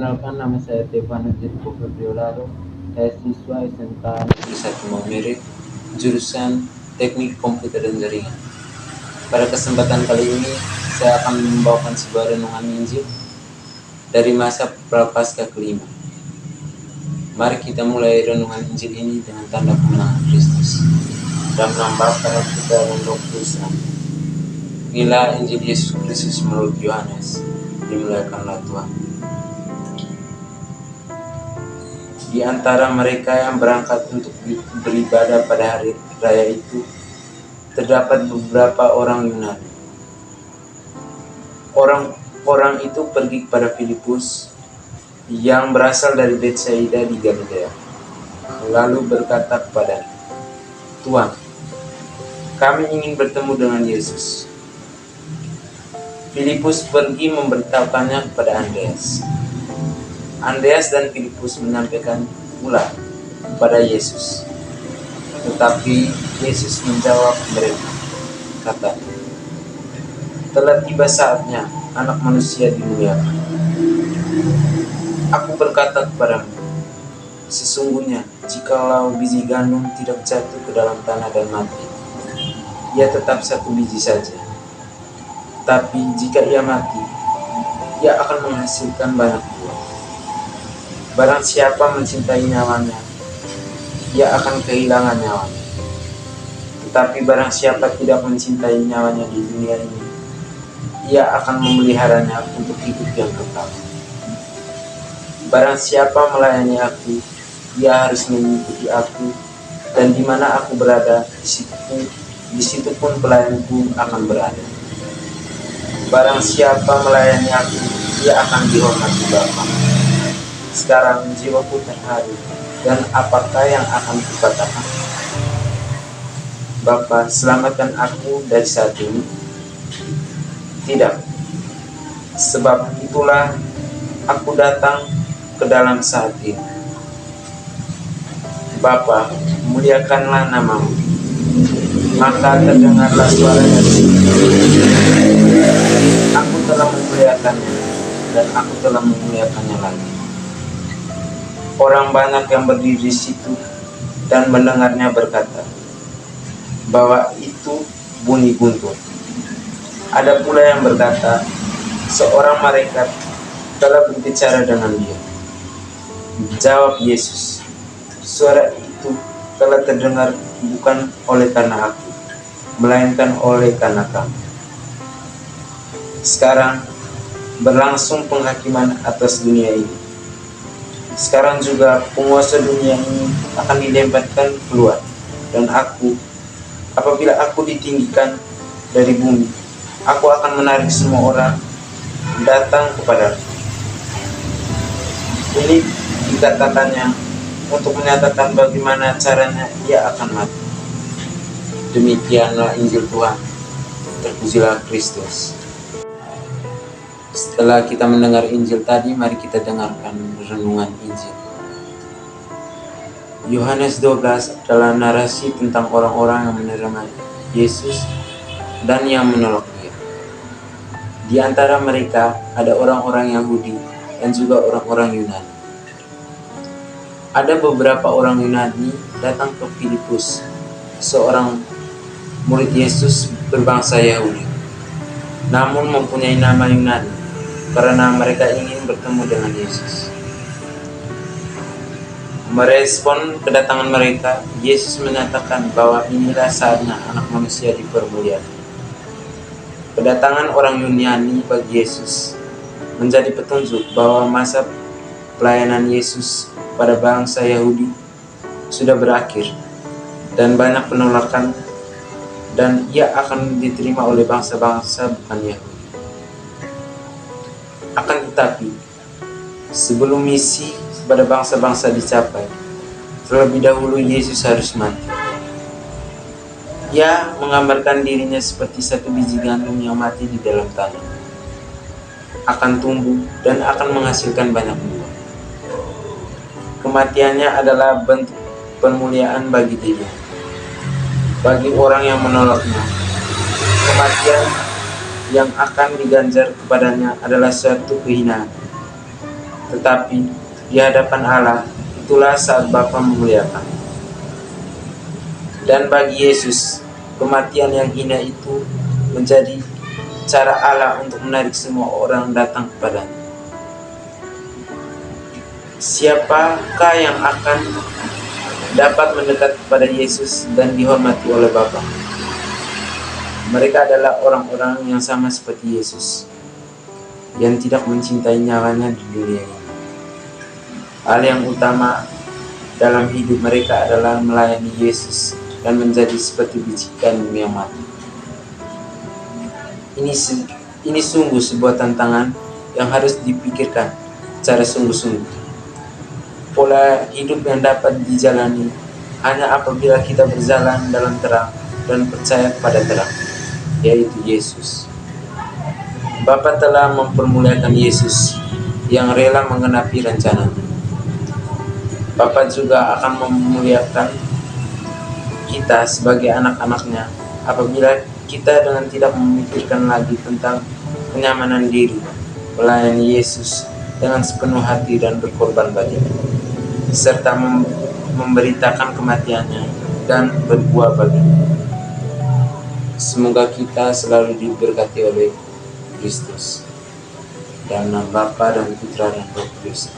Perkenalkan, nama saya Tevan Ujitko Febriolado. Saya siswa SMK Negeri 1 Maumere, jurusan Teknik Komputer dan Jaringan. Pada kesempatan kali ini, saya akan membawakan sebuah renungan Injil dari masa Prapaskah kelima. Mari kita mulai renungan Injil ini dengan tanda kemenangan Kristus. Dalam nama Bapa dan Putra dan Roh Kudus. Inilah Injil Yesus Kristus menurut Yohanes. Dimuliakanlah Tuhan. Di antara mereka yang berangkat untuk beribadah pada hari raya itu, terdapat beberapa orang Yunani. Orang itu pergi kepada Filipus yang berasal dari Betsaida di Galilea, lalu berkata kepadanya, "Tuhan, kami ingin bertemu dengan Yesus." Filipus pergi memberitahukannya kepada Andreas. Andreas dan Filipus menyampaikan pula kepada Yesus. Tetapi Yesus menjawab mereka, katanya, "Telah tiba saatnya Anak Manusia dimuliakan. Aku berkata kepadamu, sesungguhnya jikalau biji gandum tidak jatuh ke dalam tanah dan mati, ia tetap satu biji saja. Tapi jika ia mati, ia akan menghasilkan banyak buah. Barang siapa mencintai nyawanya, ia akan kehilangan nyawanya. Tetapi barang siapa tidak mencintai nyawanya di dunia ini, ia akan memeliharanya untuk hidup yang kekal. Barang siapa melayani aku, ia harus mengikuti aku, dan di mana aku berada, di situ pun pelayanku akan berada. Barang siapa melayani aku, ia akan dihormati Bapa." Sekarang jiwaku terharu, dan apakah yang akan kukatakan? Bapa, selamatkan aku dari saat ini. Tidak, sebab itulah aku datang ke dalam saat ini. Bapa, muliakanlah namamu. Maka terdengarlah suara dari sini. Aku telah memuliakannya, dan aku telah memuliakannya lagi. Orang banyak yang berdiri di situ dan mendengarnya berkata bahwa itu bunyi guntur. Ada pula yang berkata, seorang malaikat telah berbicara dengan dia. Jawab Yesus, "Suara itu telah terdengar bukan oleh karena aku, melainkan oleh karena kamu." Sekarang berlangsung penghakiman atas dunia ini. Sekarang juga penguasa dunia ini akan dilemparkan keluar, dan apabila aku ditinggikan dari bumi, aku akan menarik semua orang datang kepadaku. Ini dikatakannya untuk menyatakan bagaimana caranya ia akan mati. Demikianlah Injil Tuhan. Terpujilah Kristus. Setelah kita mendengar Injil tadi, mari kita dengarkan renungan Injil. Yohanes 12 adalah narasi tentang orang-orang yang menerima Yesus dan yang menolak dia. Di antara mereka ada orang-orang Yahudi dan juga orang-orang Yunani. Ada beberapa orang Yunani datang ke Filipus, seorang murid Yesus berbangsa Yahudi, namun mempunyai nama Yunani, karena mereka ingin bertemu dengan Yesus. Merespon kedatangan mereka, Yesus menyatakan bahwa inilah saatnya Anak Manusia dipermuliakan. Kedatangan orang Yunani bagi Yesus menjadi petunjuk bahwa masa pelayanan Yesus pada bangsa Yahudi sudah berakhir, dan banyak penolakan, dan ia akan diterima oleh bangsa-bangsa bukan Yahudi. Akan tetapi, sebelum misi pada bangsa-bangsa dicapai, terlebih dahulu Yesus harus mati. Ia menggambarkan dirinya seperti satu biji gandum yang mati di dalam tanah, akan tumbuh dan akan menghasilkan banyak buah. Kematiannya adalah bentuk pemuliaan bagi dia. Bagi orang yang menolaknya, kematian yang akan diganjar kepadanya adalah suatu kehinaan. tetapi di hadapan Allah itulah saat Bapa memuliakan. Dan bagi Yesus, kematian yang hina itu menjadi cara Allah untuk menarik semua orang datang kepadanya. Siapakah yang akan dapat mendekat kepada Yesus dan dihormati oleh Bapa? Mereka adalah orang-orang yang sama seperti Yesus, yang tidak mencintai nyawanya di dunia ini. Hal yang utama dalam hidup mereka adalah melayani Yesus dan menjadi seperti biji gandum yang mati. Ini sungguh sebuah tantangan yang harus dipikirkan secara sungguh-sungguh. Pola hidup yang dapat dijalani hanya apabila kita berjalan dalam terang dan percaya kepada terang, yaitu Yesus. Bapa telah mempermuliakan Yesus yang rela menggenapi rencananya. Bapa juga akan memuliakan kita sebagai anak-anaknya apabila kita dengan tidak memikirkan lagi tentang kenyamanan diri, melayani Yesus dengan sepenuh hati dan berkorban baginya, serta memberitakan kematiannya dan berbuah baginya. Semoga kita selalu diberkati oleh Kristus. Dalam nama Bapa dan Putra dan Roh Kudus.